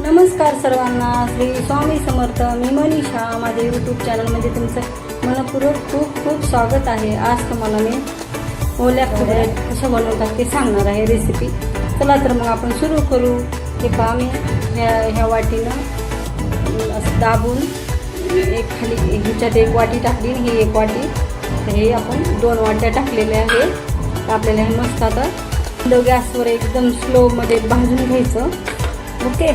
नमस्कार सर्वांना, श्री स्वामी समर्थ. मी मनीषा. माझ्या यूट्यूब चॅनलमध्ये तुमचं मनपूर्वक खूप खूप स्वागत आहे. आज तुम्हाला मी ओल्या खोबऱ्यात कसं बनवतात ते सांगणार आहे रेसिपी. चला तर मग आपण सुरू करू. हे पहा, मी ह्या वाटीनं असं दाबून एक खाली ह्याच्यात एक वाटी टाकली, ही एक वाटी. तर हे आपण 2 वाट्या टाकलेल्या आहे. आपल्याला हे मस्त आता गॅसवर एकदम स्लोमध्ये भाजून घ्यायचं. ओके.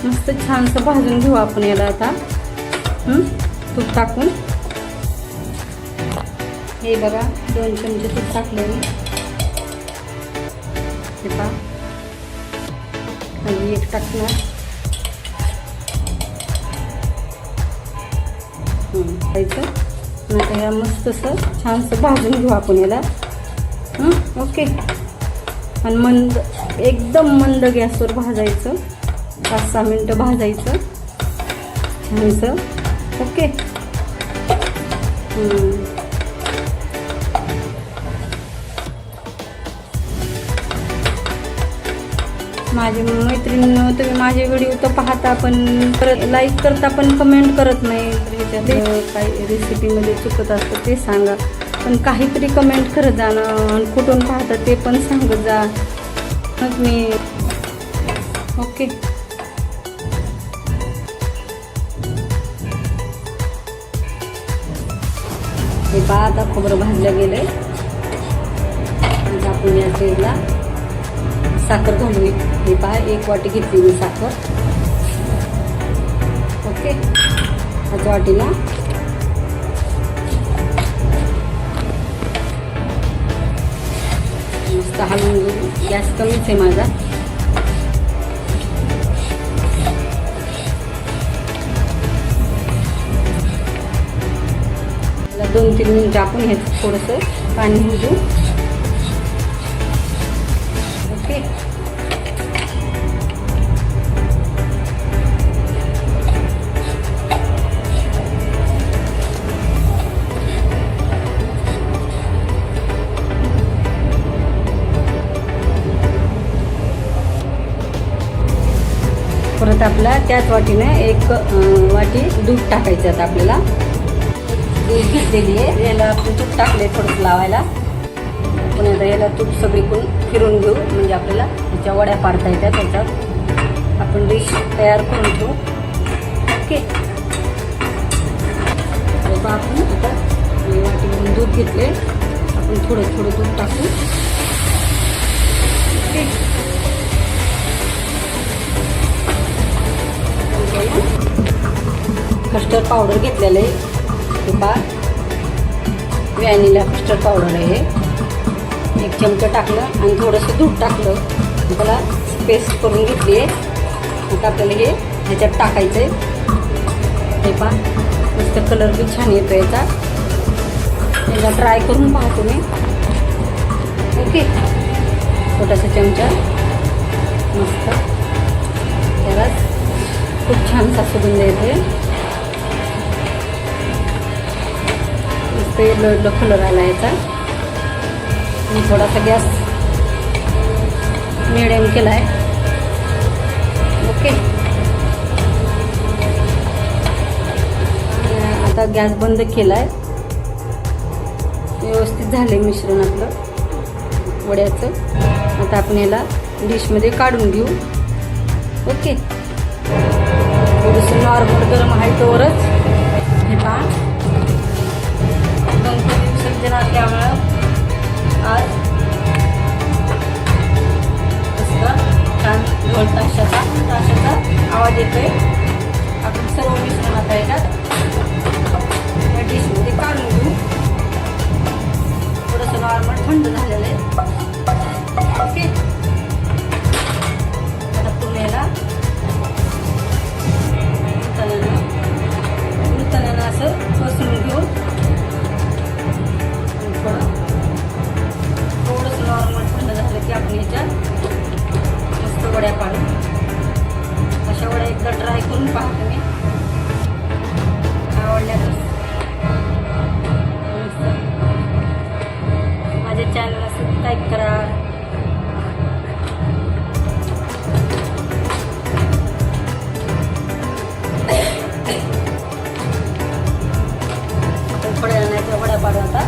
मस्त छानसं भाजून घेऊ आपण याला आता. तूप टाकून हे बघा 2 चमचे तूप टाकले मी. हे पहा, आणि एक टाकणार. आता ह्या मस्त असं छानसं भाजून घेऊ आपण याला. ओके. आणि एकदम मंद गॅसवर भाजायचं. 5-6 मिनटं भाजायचं छानसं. ओके. माझी मैत्रिणींनो, तुम्ही माझे व्हिडिओ तर पाहता पण लाईक करता पण कमेंट करत नाही. ह्याच्यात काही रेसिपीमध्ये चुकत असतं ते सांगा, पण काहीतरी कमेंट करत जा ना. आणि कुठून पाहता ते पण सांगत जा. मग मी ओके. हे पहा, आता खोबरं भाजलं गेलंय. आता आपण या साईडला साखर घालू. हे पहा, 1 वाटी घेतली मी साखर. ओके. ह्याच्या वाटीला मस्त हलवून घेऊ. गॅस कमीच आहे माझा. त्याला 2-3 मिनिटं आपण हे थोडंसं पाणी घेऊ. ओके. परत आपला त्याच वाटीने 1 वाटी दूध टाकायचं. आता आपल्याला दूध घेतलेली आहे. याला आपण तूप टाकले थोडंसं लावायला. आपण आता याला तूप सगळीकडून फिरून घेऊ, म्हणजे आपल्याला त्याच्या वड्या पाडता येतात. त्याच्यात आपण डिश तयार करून घेऊ. ओके. आपण आता वाटीमधून दूध घेतले. आपण थोडं थोडं दूध टाकू. ओके. कस्टर्ड पावडर घेतलेलं आहे. हे पहा, व्हॅनिला कस्टर्ड पावडर आहे. 1 चमचा टाकलं आणि थोडंसं दूध टाकलं. त्याला पेस्ट करून घेतली आहे. आता आपल्याला हे ह्याच्यात टाकायचं आहे. हे पहा, मस्त कलर बी छान येतो याचा. याला ट्राय करून पहा तुम्ही. ओके. छोटासा चमचा मस्त. त्याला खूप छानसा सुगंध येते. येलो कलर आला याचा. आणि थोडासा गॅस मिडियम केला आहे. ओके. आता गॅस बंद केला आहे. व्यवस्थित झाले मिश्रण आपलं वड्याचं. आता आपण याला डिशमध्ये काढून घेऊ. ओके. थोडंसं नॉर्मल गरम आहे तोवरच. हे पहा, गणपती विसर्जन असल्यामुळं आज मस्त छान ढोल ताशाचा आवाज येतोय. आपण सर्व मिश्रण आता याच्यात या डिशमध्ये काढून घेऊ. थोडंसं नॉर्मल थंड झालेलं आहे. ओके. आता पूर्ण याला तण्यानं असं पसरून घेऊ. थोडंसं नॉर्मल थंड झालं की आपण ह्याच्यात मस्त वड्या पाडू. अशा वड्या एकदा ट्राय करून पाहा तुम्ही. करा. थोड्या नाही वड्या पाडू आता.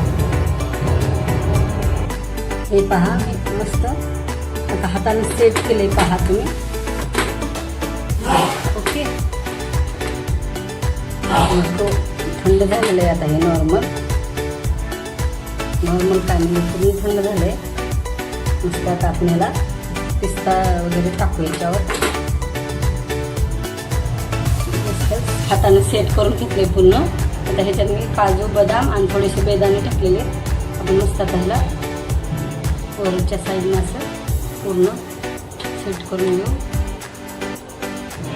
हे पहा मस्त आता हाताने सेट केले पहा तुम्ही. ओके तो थंड झालेलं आहे आता. हे नॉर्मल काय म्हणजे पूर्ण थंड झालं आहे. मस्त आता आपल्याला पिस्ता वगैरे टाकू याच्यावर. मस्त हाताने सेट करून घेतले पूर्ण. आता ह्याच्यात मी काजू बदाम आणि थोडेसे बेदाणे टाकलेले. आपण मस्त आता ह्याला वरच्या साईडनं असं पूर्ण सेट करून घेऊ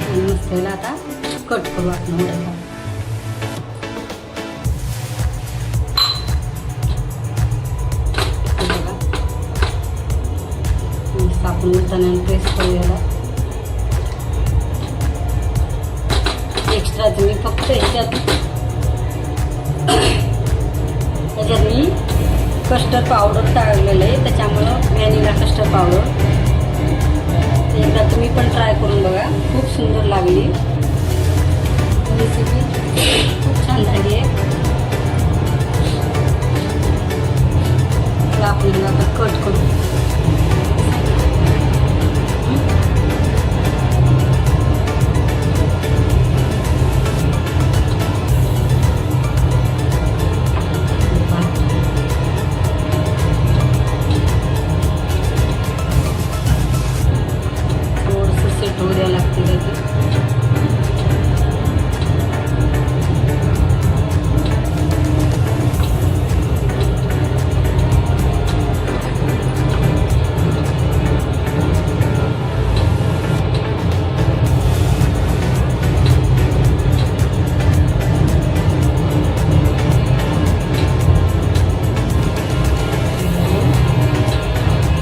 आणि मस्त ह्याला आता कट करू आपण वड्याला. मस्त आपण उलटाने प्रेस करू याला. एक्स्ट्रा तुम्ही फक्त ह्याच्यात मी कस्टर्ड पावडर टाकलेलं आहे, त्याच्यामुळं व्हॅनिला कस्टर्ड पावडर. एकदा तुम्ही पण ट्राय करून बघा, खूप सुंदर लागली रेसिपी. खूप छान झाली आहे. आपण आता कट करू. द्यावं लागते त्याची.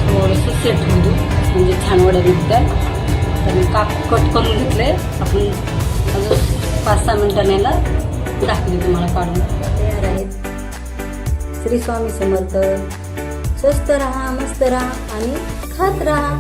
थोडंसं सेट होऊ दे म्हणजे छान वड्या निघतात. तर मी कट करून घेतले. आपण अजून 5-6 मिनिटांनी याला दाखवले तुम्हाला काढून. तयार आहेत. श्री स्वामी समर्थ. स्वस्त राहा, मस्त राहा आणि खात राहा.